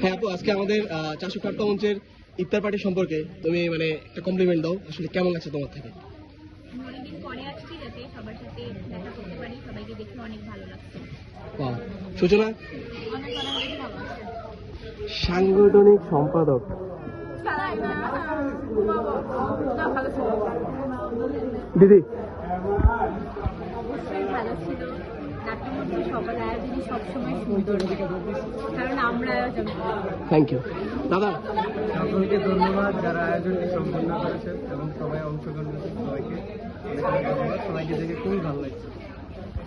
হ্যাঁ আপু, আজকে আমাদের 400 মঞ্চের ইফতার পার্টি সম্পর্কে তুমি মানে একটা কমপ্লিমেন্ট দাও, আসলে কেমন লাগছে তোমার থেকে? অনেকদিন পরে আসছি যাতে সবার সাথে দেখা করতে পারি, সবাইকে দেখে অনেক ভালো লাগছে। বাহ। সূচনা অনেক অনেক বেশি ভালো লাগছে। সাংগঠনিক সম্পাদক দিদি অবশ্যই ভালো ছিল। নাট্যমঞ্চে সবার আয়োজনই সবসময় সুন্দর, কারণ আমরা আয়োজন করি। থ্যাংক ইউ দাদা। সকলকে ধন্যবাদ যারা আয়োজনটি সম্পন্ন করেছেন এবং সবাই অংশগ্রহণ করেছেন, সবাইকে অনেক অনেক ধন্যবাদ। সবাইকে দেখে খুবই ভালো লাগছে।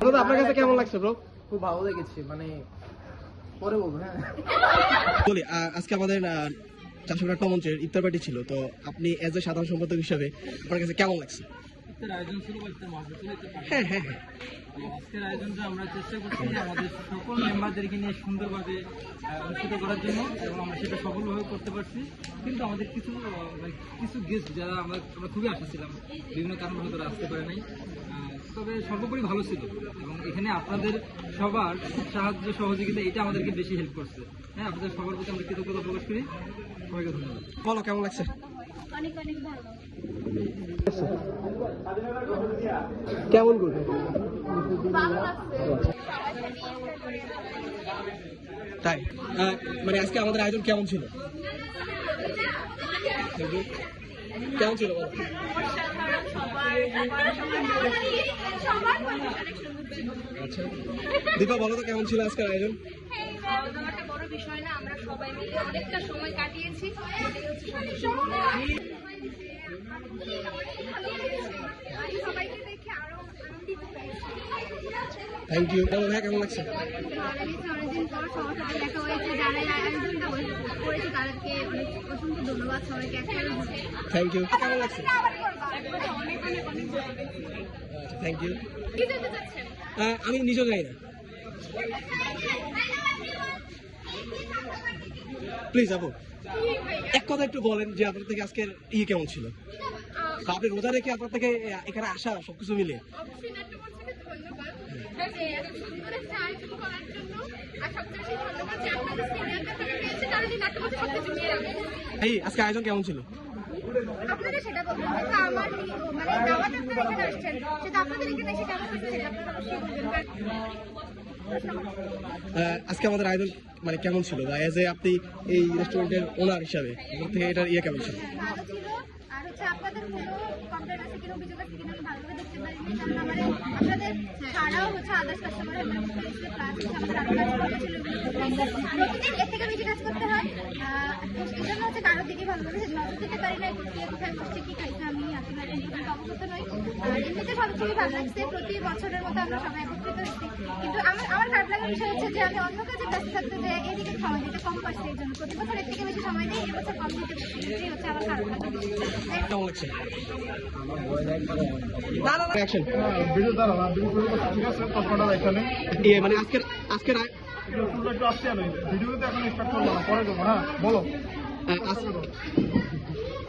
দাদা আপনার কাছে কেমন লাগছে ব্রো? খুব ভালো লেগেছে, মানে পরে বলবো। হ্যাঁ বলি আজকে আমাদের 400 মঞ্চের ইফতার পার্টি ছিল, তো আপনি এজ এ সাধারণ সম্পাদক হিসাবে আপনার কাছে কেমন লাগছে? ইফতার আয়োজন ছিল বা ইফতার মহফিল ছিল, হ্যাঁ হ্যাঁ হ্যাঁ আজকের আয়োজনটা আমরা চেষ্টা করছি যে আমাদের সকল মেম্বারদেরকে নিয়ে সুন্দরভাবে অনুষ্ঠিত করার জন্য, এবং আমরা সেটা সফলভাবে করতে পারছি। কিন্তু আমাদের কিছু গেস্ট যারা আমরা খুবই আশা ছিলাম, বিভিন্ন কারণে হয়তো তারা আসতে পারে নাই, তবে সর্বোপরি ভালো ছিল। এবং এখানে আপনাদের সবার সাহায্য সহযোগিতা এটা আমাদেরকে বেশি হেল্প করছে। হ্যাঁ, আপনাদের সবার প্রতি আমরা কৃতজ্ঞতা প্রকাশ করি। সবাইকে ধন্যবাদ। বলো কেমন লাগছে? অনেক অনেক ভালো। কেমন করবে? ভালো লাগছে। তাই মানে আজকে আমাদের আয়োজন কেমন ছিল? কেমন ছিল বলো? আচ্ছা দীপা বলো তো কেমন ছিল আজকের আয়োজন? একটা বড় বিষয় না, আমরা সবাই মিলে অনেকটা সময় কাটিয়েছি। সবাইকে দেখে আরো আনন্দিত হয়েছি। Thank you. বলো ভাই কেমন লাগছে? অনেকদিন পর সবার সাথে দেখা হয়েছে, যারা এই আয়োজনটা করেছে তাদেরকে অনেক অসংখ্য ধন্যবাদ, সবাইকে একসাথে থ্যাংক ইউ। কেমন লাগছে? অনেক অনেক অনেক আচ্ছা থ্যাংক ইউ। কি জানতে চাচ্ছেন? আমি নিজেও জানি না, প্লিজ আপু এক কথা একটু বলেন যে আপনার থেকে আজকের কেমন ছিল? আপনি রোজা রেখে আপনার থেকে এখানে আসা সবকিছু মিলে অবশ্যই নাট্যমঞ্চকে ধন্যবাদ যে এত সুন্দর একটা আয়োজন করার জন্য, আর সবচেয়ে বেশি ধন্যবাদ যে আপনাদের সিনিয়রদের থেকে পেয়েছে, কারণ এই নাট্যমঞ্চে সবকিছু নিয়ে রাখে। আজকে আয়োজন কেমন ছিল? আপনারা সেটা বলবেন, যেটা আমার মানে দাওয়াত আপনারা এখানে আসছেন, সেটা আপনাদের এখানে এসে কেমন হয়েছে সেটা আপনারা অবশ্যই বলবেন। আজকে আমাদের আয়োজন মানে কেমন ছিল, বা এজ এ আপনি এই রেস্টুরেন্টের ওনার হিসাবে আপনার থেকে এটার কেমন ছিল? ভালো ছিল। আর হচ্ছে আপনাদের কোনো কমপ্লেন আছে কিনা, অভিযোগ আছে কিনা আমি ভালোভাবে দেখতে পারিনি, কারণ আমাদের আপনাদের ছাড়াও হচ্ছে আদার্স কাস্টমার আমাদের আরো কাজ ছিল, প্রতিদিন এর থেকে বেশি কাজ করতে হয়। এই জন্য হচ্ছে কারোর দিকে ভালোভাবে নজর দিতে পারি না, কোথায় বসছে কি খাইছে আমি আসলে এখন পর্যন্ত অবগত নই। আর এমনিতে সব খুবই ভালো লাগছে, প্রতি বছরের মতো আমরা সবাই একত্রিত হচ্ছি। কিন্তু আমার খারাপ লাগার বিষয় হচ্ছে যে আমি অন্য কাজে ব্যস্ত থাকতে যে এদিকে সময় দিতে কম পারছি, এই জন্য প্রতি বছর এর থেকে বেশি সময় দিই, এবছর কম দিতে পারছি, এটাই হচ্ছে আমার খারাপ লাগার বিষয়। কেমন লাগছে? Reaction? ভিডিও দ্বারা না ভিডিও করে ঠিক আছে ততটা এখানে মানে আজকের একটু আসছে আমি ভিডিওতে এখন স্টার্ট করবো না, পরে যাবো। হ্যাঁ বলো।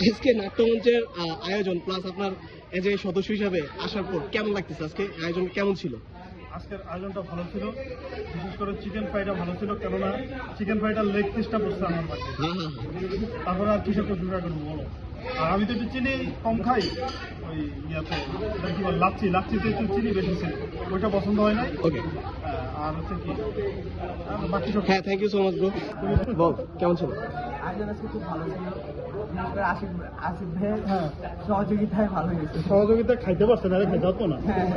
আজকে নাট্যমঞ্চের আয়োজন প্লাস আপনার এজ এ সদস্য হিসাবে আসার পর কেমন লাগতেছে? আজকে আয়োজন কেমন ছিল? আজকের আয়োজনটা ভালো ছিল, বিশেষ করে চিকেন ফ্রাইটা ভালো ছিল, কেননা চিকেন ফ্রাইটার লেগ পিসটা পড়ছে আমার পাশে। হ্যাঁ হ্যাঁ তারপরে আর কিসের প্রশংসা করবো বলো? আর আমি তো একটু চিনি কম খাই, ওই ইয়াতে এটা কি বল লাচ্ছিতে একটু চিনি বেশি ছিল, ওইটা পছন্দ হয় নাই। ওকে আর হচ্ছে কি বাকি সব হ্যাঁ thank you so much bro. বল কেমন ছিল? আয়োজন আজকে খুব ভালো ছিল, আসিফ ভাইয়ের সহযোগিতায় ভালো হয়েছে। সহযোগিতা খাইতে পারছে না, খাইতে পারতো না। হ্যাঁ।